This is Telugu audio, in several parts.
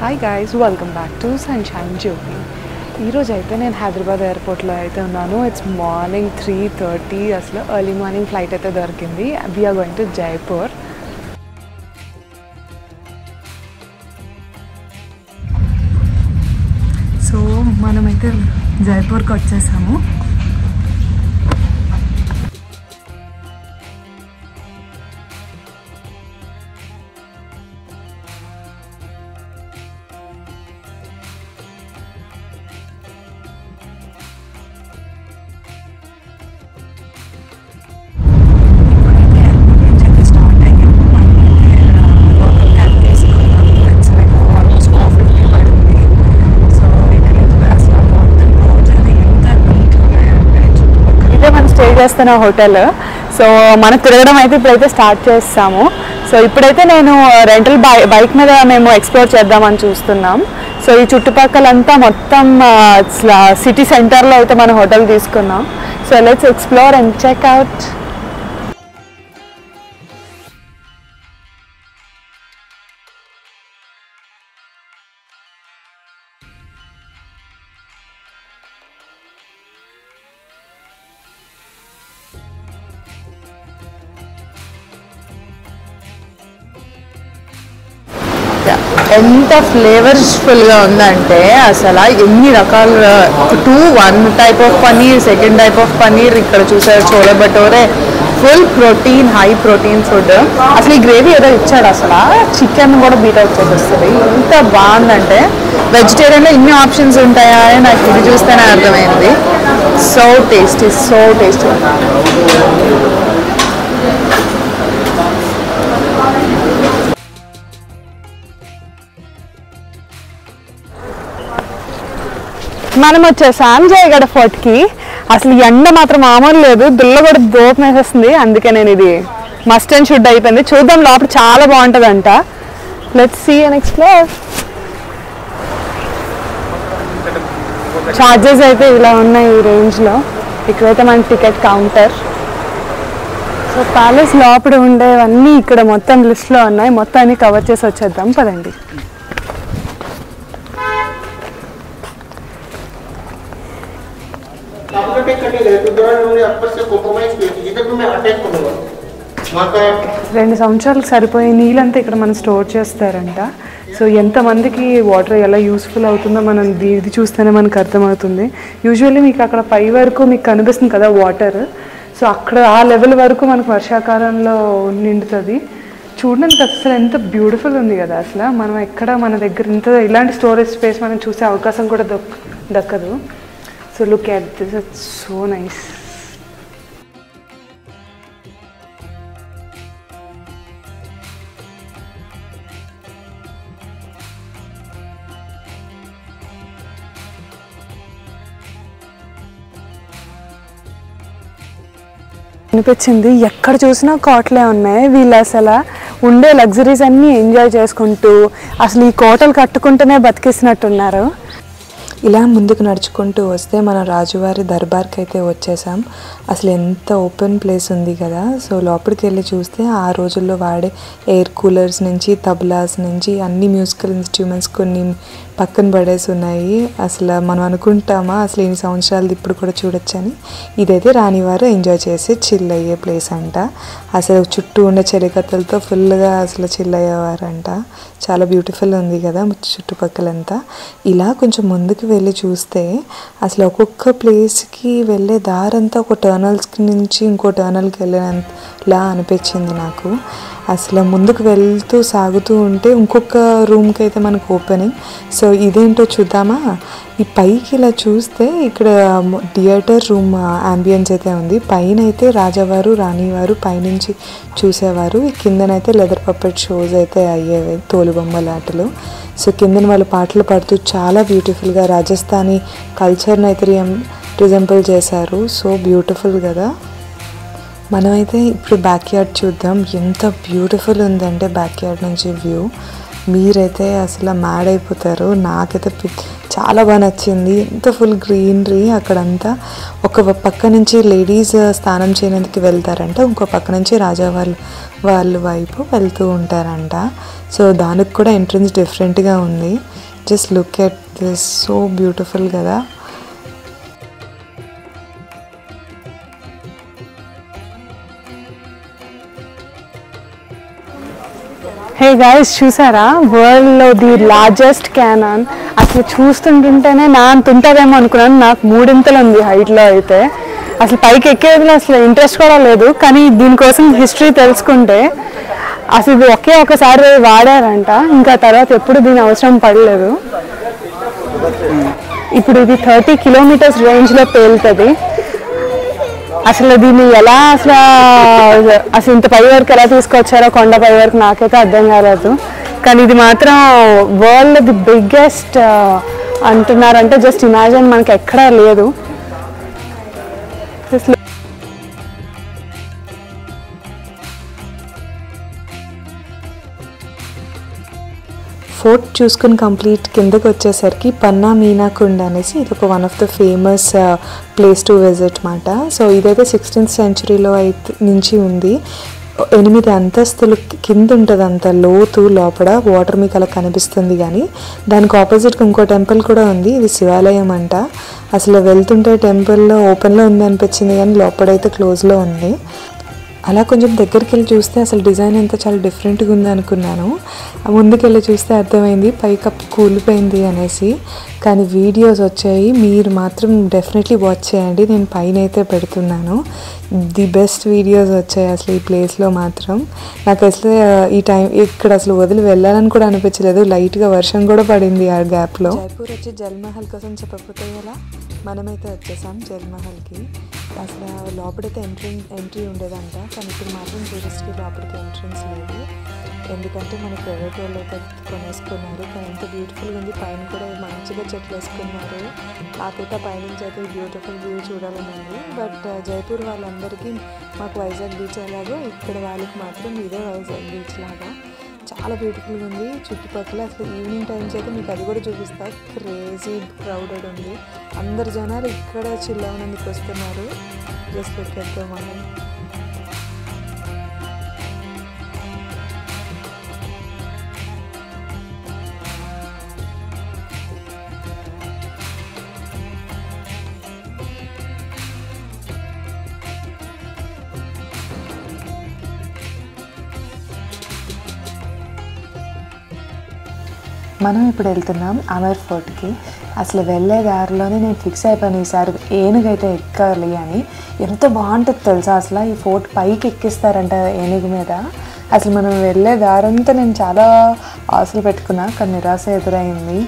Hi guys, welcome back to sunshine journey. ఈరోజు అయితే నేను హైదరాబాద్ ఎయిర్పోర్ట్లో అయితే ఉన్నాను. It's morning 3:30. అసలు ఎర్లీ మార్నింగ్ ఫ్లైట్ అయితే దొరికింది. We're going to Jaipur. So మనమైతే జైపూర్కి వచ్చేసాము. చేస్తున్న హోటల్. సో మనం తిరగడం అయితే ఇప్పుడైతే స్టార్ట్ చేస్తాము. సో ఇప్పుడైతే నేను రెంటల్ బైక్ మీద మేము ఎక్స్ప్లోర్ చేద్దామని చూస్తున్నాం. సో ఈ చుట్టుపక్కలంతా మొత్తం సిటీ సెంటర్లో అయితే మన హోటల్ తీసుకున్నాం. So let's explore and check out. ఎంత ఫ్లేవర్స్ఫుల్గా ఉందంటే అసలు ఎన్ని రకాల one type of paneer, second type of paneer, ఇక్కడ చూసారు chole bhature, full protein, high protein food. అసలు ఈ గ్రేవీ ఏదో ఇచ్చాడు, అసలు చికెన్ కూడా బీట్ అవుట్ చేసేస్తుంది. ఎంత బాగుందంటే వెజిటేరియన్లో ఇన్ని ఆప్షన్స్ ఉంటాయా అని నాకు ఇది చూస్తేనే అర్థమైంది. So tasty, so tasty. మనం వచ్చేసాం జయగఢ ఫోర్ట్కి. అసలు ఎండ మాత్రం మామూలు లేదు, దుల్ల కూడా దోపం వేసేస్తుంది. అందుకే నేను ఇది మస్ట్ అండ్ షుడ్ అయిపోయింది. చూద్దాం, లోపల చాలా బాగుంటుందంట. Let's see and explore. Charges అయితే ఇలా ఉన్నాయి ఈ రేంజ్లో. ఇక్కడైతే మన టికెట్ కౌంటర్. సో ప్యాలెస్ లోపల ఉండేవన్నీ ఇక్కడ మొత్తం లిస్ట్లో ఉన్నాయి. మొత్తం అన్ని కవర్ చేసి వచ్చేద్దాం పదండి. రెండు సంవత్సరాలకు సరిపోయే నీళ్ళంతా ఇక్కడ మనం స్టోర్ చేస్తారంట. సో ఎంతమందికి వాటర్ ఎలా యూస్ఫుల్ అవుతుందో మనం ఇది చూస్తేనే మనకు అర్థమవుతుంది. యూజువల్లీ మీకు అక్కడ పై వరకు మీకు కనిపిస్తుంది కదా వాటర్. సో అక్కడ ఆ లెవెల్ వరకు మనకు వర్షాకాలంలో నిండుతుంది. చూడడానికి అసలు ఎంత బ్యూటిఫుల్ ఉంది కదా. అసలు మనం ఎక్కడ మన దగ్గర ఇంత ఇలాంటి స్టోరేజ్ స్పేస్ మనం చూసే అవకాశం కూడా దక్కదు. So look at this, it's so nice. అనిపించింది ఎక్కడ చూసినా కోటలే ఉన్నాయి. వీళ్ళు అసలు ఉండే లగ్జరీస్ అన్నీ ఎంజాయ్ చేసుకుంటూ అసలు ఈ కోటలు కట్టుకుంటూనే బతికేసినట్టున్నారు. ఇలా ముందుకు నడుచుకుంటూ వస్తే మన రాజువారి దర్బార్కి అయితే వచ్చేసాం. అసలు ఎంత ఓపెన్ ప్లేస్ ఉంది కదా. సో లోపలికి వెళ్ళి చూస్తే ఆ రోజుల్లో వాడే ఎయిర్ కూలర్స్ నుంచి, తబలాస్ నుంచి అన్ని మ్యూజికల్ ఇన్స్ట్రుమెంట్స్ కొన్ని పక్కన పడేసి ఉన్నాయి. అసలు మనం అనుకుంటామా అసలు ఎన్ని సంవత్సరాలది ఇప్పుడు కూడా చూడొచ్చని. ఇదైతే రానివారు ఎంజాయ్ చేసి చిల్ అయ్యే ప్లేస్ అంట. అసలు చుట్టూ ఉండే చెలికత్తలతో ఫుల్గా అసలు చిల్ అయ్యేవారంట. చాలా బ్యూటిఫుల్ ఉంది కదా చుట్టుపక్కలంతా. ఇలా కొంచెం ముందుకు వెళ్ళి చూస్తే అసలు ఒక్కొక్క ప్లేస్కి వెళ్ళే దారంతా ఒక టర్నల్స్ నుంచి ఇంకో టర్నల్కి వెళ్ళేలా అనిపించింది నాకు. అసలు ముందుకు వెళ్తూ సాగుతూ ఉంటే ఇంకొక రూమ్కి అయితే మనకు ఓపెనింగ్. సో ఇదేంటో చూద్దామా. ఈ పైకి ఇలా చూస్తే ఇక్కడ థియేటర్ రూమ్ అంబియన్స్ అయితే ఉంది. పైన అయితే రాజావారు, రాణివారు పైనుంచి చూసేవారు. ఈ కిందనైతే లెదర్ పప్పెట్ షోస్ అయితే అయ్యేవి, తోలుబొమ్మలాటలు. సో కిందన వాళ్ళు పాటలు పాడుతూ చాలా బ్యూటిఫుల్గా రాజస్థానీ కల్చర్ని అయితే రిజెంబుల్ చేశారు. సో బ్యూటిఫుల్ కదా. మనమైతే ఇప్పుడు బ్యాక్ యార్డ్ చూద్దాం. ఎంత బ్యూటిఫుల్ ఉందంటే బ్యాక్ యార్డ్ నుంచి వ్యూ మీరైతే అసలు మ్యాడ్ అయిపోతారు. నాకైతే చాలా బాగా నచ్చింది. ఎంత ఫుల్ గ్రీనరీ అక్కడంతా. ఒక పక్క నుంచి లేడీస్ స్నానం చేయడానికి వెళ్తారంట, ఇంకో పక్క నుంచి రాజా వాళ్ళు వైపు వెళ్తూ ఉంటారంట. సో దానికి కూడా ఎంట్రన్స్ డిఫరెంట్గా ఉంది. Just look at this, so beautiful కదా. హే గైస్, చూసారా వరల్డ్లో ది లార్జెస్ట్ క్యానాన్? అసలు చూస్తుంటుంటేనే నా అంత ఉంటుందేమో అనుకున్నాను. నాకు 3 ఇంతలు ఉంది హైట్లో. అయితే అసలు పైకి ఎక్కేది అసలు ఇంట్రెస్ట్ కూడా లేదు. కానీ దీనికోసం హిస్టరీ తెలుసుకుంటే అసలు ఇది ఒకసారి వాడారంట, ఇంకా తర్వాత ఎప్పుడు దీని అవసరం పడలేదు. ఇప్పుడు ఇది 30 కిలోమీటర్స్ రేంజ్లో పేలుతుంది. అసలు దీన్ని ఎలా అసలు ఇంత పై వరకు ఎలా తీసుకొచ్చారో, కొండ పై వరకు, నాకైతే అర్థం కాలేదు. కానీ ఇది మాత్రం వరల్డ్ ది బిగ్గెస్ట్ అంటున్నారంటే జస్ట్ ఇమాజిన్, మనకి ఎక్కడా లేదు. ఫోర్ట్ చూసుకుని కంప్లీట్ కిందకి వచ్చేసరికి పన్నా మీనా కుండ్ అనేసి ఇది ఒక one of the famous place to visit మాట. సో ఇదైతే 16th సెంచరీలో నుంచి ఉంది. 8 అంతస్తులు కింద ఉంటుంది, అంత లోతు. లోపల వాటర్ మీకు అలా కనిపిస్తుంది. కానీ దానికి ఆపోజిట్గా ఇంకో టెంపుల్ కూడా ఉంది. ఇది శివాలయం అంట. అసలు వెళ్తుంటే టెంపుల్లో ఓపెన్లో ఉంది అనిపించింది, కానీ లోపలైతే క్లోజ్లో ఉంది. అలా కొంచెం దగ్గరికి వెళ్ళి చూస్తే అసలు డిజైన్ అంతా చాలా డిఫరెంట్గా ఉంది అనుకున్నాను. ముందుకెళ్ళి చూస్తే అర్థమైంది పైకప్పు కూలిపోయింది అనేసి. కానీ వీడియోస్ వచ్చాయి, మీరు మాత్రం డెఫినెట్లీ వాచ్ చేయండి. నేను పైన అయితే పెడుతున్నాను. ది బెస్ట్ వీడియోస్ వచ్చాయి అసలు ఈ ప్లేస్లో మాత్రం. నాకు అసలు ఈ టైం ఇక్కడ అసలు వదిలి వెళ్ళాలని కూడా అనిపించలేదు. లైట్గా వర్షం కూడా పడింది ఆ గ్యాప్లో. జైపూర్ వచ్చి జల్మహల్ కోసం చెప్పకపోతే ఎలా, మనమైతే వచ్చేసాం జల్మహల్కి. అసలు లోపలైతే ఎంట్రీ ఉండేదంట, కానీ ఇప్పుడు మాత్రం టూరిస్ట్కి లోపలికి ఎంట్రన్స్ లేదు. ఎందుకంటే మన ప్రైవేట్ వాళ్ళు అయితే కొనేసుకున్నారు. కానీ ఎంత బ్యూటిఫుల్గా ఉంది. పైన కూడా మంచిగా చెట్లు వేసుకున్నారు. నాకైతే పైనుంచి అయితే బ్యూటిఫుల్ వ్యూ చూడాలని ఉంది. బట్ జైపూర్ వాళ్ళందరికీ మాకు వైజాగ్ బీచ్ ఎలాగో ఇక్కడ వాళ్ళకి మాత్రం ఇదే వైజాగ్ బీచ్ లాగా చాలా బ్యూటిఫుల్గా ఉంది. చుట్టుపక్కల అసలు ఈవినింగ్ టైమ్స్ అయితే మీకు అది కూడా చూపిస్తా. క్రేజీ క్రౌడెడ్ ఉంది. అందరు జనాలు ఇక్కడ చిల్ అవ్వడానికి వస్తున్నారు. Just look at them. మనం ఇప్పుడు వెళ్తున్నాం అమర్ ఫోర్ట్కి. అసలు వెళ్ళే దారిలోనే నేను ఫిక్స్ అయిపోయాను ఈసారి ఏనుగైతే ఎక్కాలి అని. ఎంత బాగుంటుంది తెలుసా అసలు. ఈ ఫోర్ట్ పైకి ఎక్కిస్తారంట ఏనుగు మీద. అసలు మనం వెళ్ళే దారంతా నేను చాలా ఆశలు పెట్టుకున్నా, కానీ నిరాశ ఎదురైంది.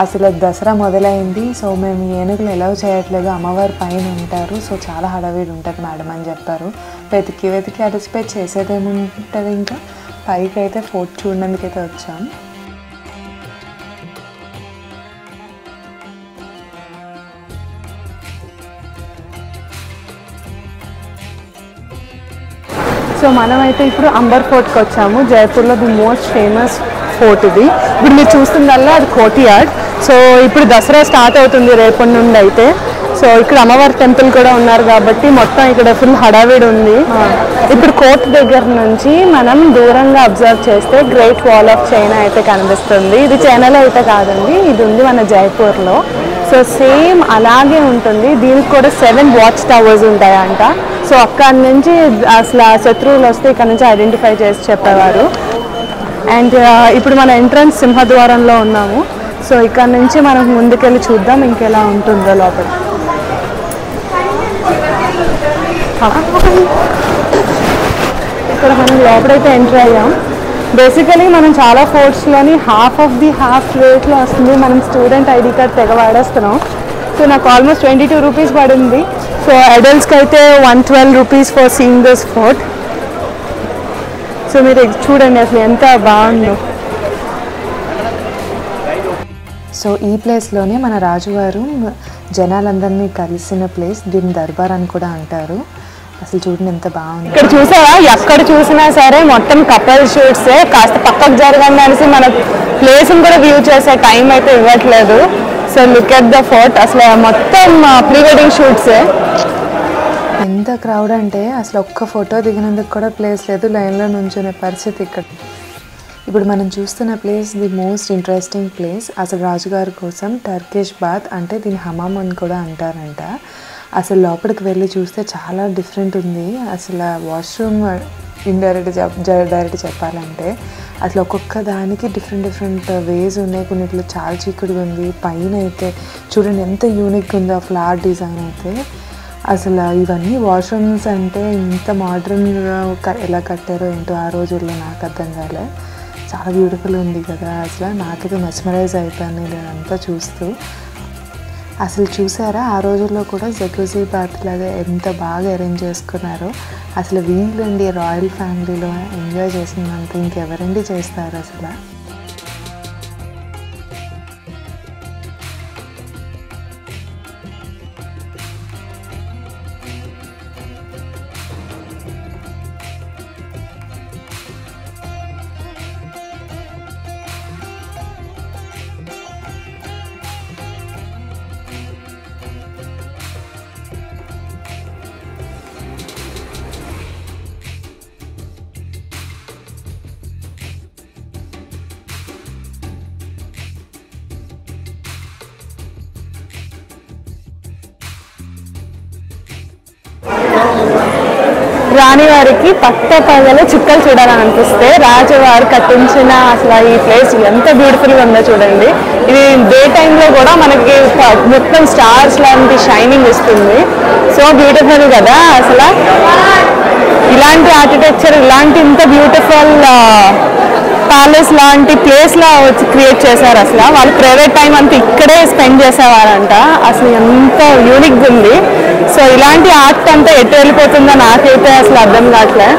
అసలు దసరా మొదలైంది. సో మేము ఏనుగులు ఎలా చేయట్లేదు, అమ్మవారి పైన ఉంటారు. సో చాలా హడావిడి ఉంటుంది మేడం అని చెప్పారు. వెతికి అలసిపోయి చేసేదేముంటుంది. ఇంకా పైకి అయితే ఫోర్ట్ చూడడానికైతే వచ్చాం. సో మనమైతే ఇప్పుడు అంబర్ ఫోర్ట్కి వచ్చాము. జైపూర్లో ది మోస్ట్ ఫేమస్ ఫోర్ట్ ఇది. ఇప్పుడు మీరు చూస్తుందల్లా అది కోర్ట్యార్డ్. సో ఇప్పుడు దసరా స్టార్ట్ అవుతుంది రేపటి నుండి అయితే. సో ఇక్కడ అమ్మవారి టెంపుల్ కూడా ఉన్నారు కాబట్టి మొత్తం ఇక్కడ ఫుల్ హడావిడి ఉంది. ఇప్పుడు కోర్ట్ దగ్గర నుంచి మనం దూరంగా అబ్జర్వ్ చేస్తే గ్రేట్ వాల్ ఆఫ్ చైనా అయితే కనిపిస్తుంది. ఇది చైనాలో అయితే కాదండి, ఇది ఉంది మన జైపూర్లో. సో సేమ్ అలాగే ఉంటుంది. దీనికి కూడా 7 వాచ్ టవర్స్ ఉంటాయంట. సో అక్కడి నుంచి అసలు శత్రువులు వస్తే ఇక్కడ నుంచి ఐడెంటిఫై చేసి చెప్పేవారు. అండ్ ఇప్పుడు మన ఎంట్రన్స్ సింహద్వారంలో ఉన్నాము. సో ఇక్కడ నుంచి మనం ముందుకెళ్ళి చూద్దాం ఇంకెలా ఉంటుందో లోపల. ఇక్కడ మనం లోపలైతే ఎంటర్ అయ్యాం. బేసికలీ మనం చాలా ఫోర్ట్స్లోని హాఫ్ రేట్లో వస్తుంది. మనం స్టూడెంట్ ఐడి కార్డ్ తెగ వాడేస్తున్నాం. సో నాకు ఆల్మోస్ట్ 22 రూపీస్ పడింది. సో అడల్ట్స్కి అయితే 112 rupees for seeing this fort. So మీరు చూడండి అసలు ఎంత బాగుందో. సో ఈ ప్లేస్లోనే మన రాజువారు జనాలందరినీ కలిసిన ప్లేస్. దీన్ని దర్బార్ అని కూడా అంటారు. అసలు చూడండి ఎంత బాగుంది. ఇక్కడ చూసావా, ఎక్కడ చూసినా సరే మొత్తం కపుల్ షూట్స్. కాస్త పక్కకు జరగండి అనేసి మన ప్లేస్ కూడా వ్యూ చేసే టైం అయితే ఇవ్వట్లేదు. So look at the fort. అసలు మొత్తం ప్రీ వెడ్డింగ్ షూట్సే. ఎంత క్రౌడ్ అంటే అసలు ఒక్క ఫోటో దిగినందుకు కూడా ప్లేస్ లేదు, లైన్లో నుంచునే పరిస్థితి ఇక్కడ. ఇప్పుడు మనం చూస్తున్న place the most interesting place. అసలు రాజుగారి కోసం టర్కిష్ బాత్, అంటే దీని హమామ్ అని కూడా అంటారంట. అసలు లోపలికి వెళ్ళి చూస్తే చాలా డిఫరెంట్ ఉంది. అసలు వాష్రూమ్ డైరెక్ట్ చెప్పాలంటే అసలు ఒక్కొక్క దానికి డిఫరెంట్ వేస్ ఉన్నాయి. కొన్నిట్లో చాలా చీకటిగా ఉంది. పైన అయితే చూడండి ఎంత యూనిక్ ఉందో ఆ ఫ్లవర్ డిజైన్ అయితే. అసలు ఇవన్నీ వాష్రూమ్స్ అంటే ఇంత మోడర్న్గా ఎలా కట్టారో ఏంటో ఆ రోజుల్లో నాకు అర్థం కాలే. చాలా బ్యూటిఫుల్ ఉంది కదా. అసలు నాకైతే మెస్మరైజ్ అయిపోయాను ఇదంతా చూస్తూ. అసలు చూసారా ఆ రోజుల్లో కూడా జకూజీ బాత్ లాగా ఎంత బాగా అరేంజ్ చేసుకున్నారో. అసలు వీళ్ళండి రాయల్ ఫ్యామిలీలో ఎంజాయ్ చేసినంత ఇంకెవరండి చేస్తారు అసలు. రాణివారికి పట్ట పగలు చుక్కలు చూడాలని అనిపిస్తే రాజువారు కట్టించిన అసలు ఈ ప్లేస్ ఎంత బ్యూటిఫుల్గా ఉందో చూడండి. ఇది డే టైంలో కూడా మనకి మొత్తం స్టార్స్ లాంటి షైనింగ్ ఇస్తుంది. సో బ్యూటిఫుల్ కదా. అసలు ఇలాంటి ఆర్కిటెక్చర్, ఇలాంటి ఇంత బ్యూటిఫుల్ ప్యాలెస్ లాంటి ప్లేస్లా వచ్చి క్రియేట్ చేశారు. అసలు వాళ్ళు ప్రైవేట్ టైం అంతా ఇక్కడే స్పెండ్ చేసేవారంట. అసలు ఎంత యూనిక్గా ఉంది. సో ఇలాంటి ఆర్ట్ అంతా ఎటు వెళ్ళిపోతుందో నాకైతే అసలు అర్థం కావట్లే.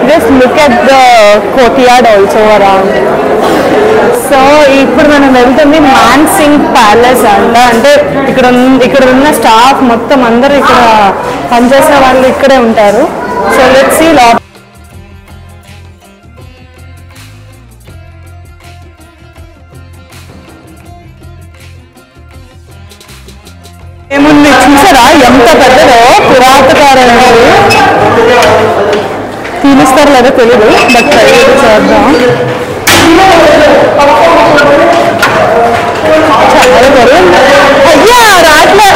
Just look at the courtyard also around. So ఇప్పుడు మనం వెళ్తుంది మాన్సింగ్ ప్యాలెస్ అంట. అంటే ఇక్కడ ఉన్న స్టాఫ్ మొత్తం అందరూ ఇక్కడ పనిచేసే వాళ్ళు ఇక్కడే ఉంటారు. సో లెట్స్ సీ లోపల ఏముంది. చూసారా ఎంత పెద్దదో, పురాతకాలమైనది. తీలుస్తారు లేదో తెలియదు, బట్ ట్రై చేద్దాం. చాలా బరువు. అయ్యా రాట్లే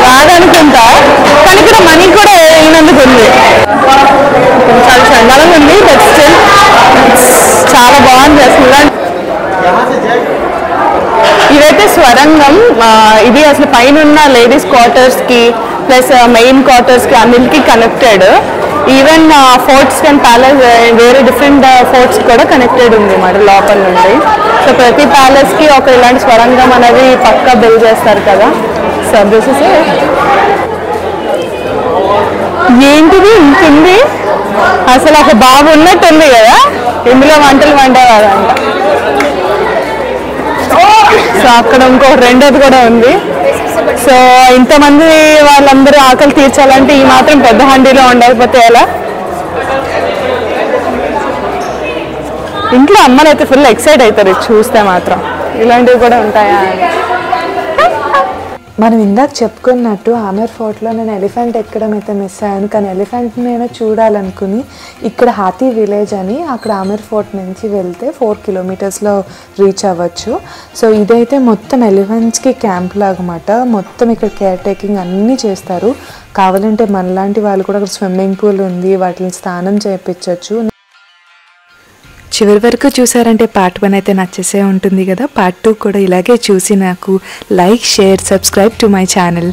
రాదనుకుంటా, కానీ ఇక్కడ మనీ కూడా అయినందుకు ఉంది. చాలా చండాలంగా ఉంది, బట్ స్టిల్ చాలా బాగుంది అసలు. ఇదైతే స్వరంగం. ఇది అసలు పైన ఉన్న లేడీస్ క్వార్టర్స్కి ప్లస్ మెయిన్ క్వార్టర్స్కి అన్నిటికీ connected. Even forts and palace వేరే డిఫరెంట్ ఫోర్ట్స్ కూడా కనెక్టెడ్ ఉంది మరి లోపల నుండి. సో ప్రతి ప్యాలెస్కి ఒక ఇలాంటి స్వరంగం అనేది పక్కా బిల్డ్ చేస్తారు కదా. సో దిస్ ఇస్ ఏంటిది ఇంతుంది. అసలు ఒక బాబు ఉన్నట్టుంది కదా, ఇందులో వంటలు వండేవారంట. సో అక్కడ ఇంకో రెండోది కూడా ఉంది. సో ఇంతమంది వాళ్ళందరూ ఆకలి తీర్చాలంటే ఈ మాత్రం పెద్ద హండీలో ఉండకపోతే ఎలా. ఇంట్లో అమ్మలు అయితే ఫుల్ ఎక్సైట్ అవుతారు చూస్తే మాత్రం, ఇలాంటివి కూడా ఉంటాయా అని. మనం ఇందాక చెప్పుకున్నట్టు ఆమెర్ ఫోర్ట్లో నేను ఎలిఫెంట్ ఎక్కడం అయితే మిస్ అయ్యాను. కానీ ఎలిఫెంట్ నేను చూడాలనుకుని ఇక్కడ హాతీ విలేజ్ అని అక్కడ ఆమెర్ ఫోర్ట్ నుంచి వెళ్తే 4 కిలోమీటర్స్లో రీచ్ అవ్వచ్చు. సో ఇదైతే మొత్తం ఎలిఫెంట్స్కి క్యాంప్ లాగమాట. మొత్తం ఇక్కడ కేర్ టేకింగ్ అన్నీ చేస్తారు. కావాలంటే మనలాంటి వాళ్ళు కూడా అక్కడ స్విమ్మింగ్ పూల్ ఉంది, వాటిని స్నానం చేయించవచ్చు. చివరి వరకు చూసారంటే పార్ట్ 1 అయితే నచ్చేసే ఉంటుంది కదా. పార్ట్ 2 కూడా ఇలాగే చూసి నాకు like, share, subscribe to my channel.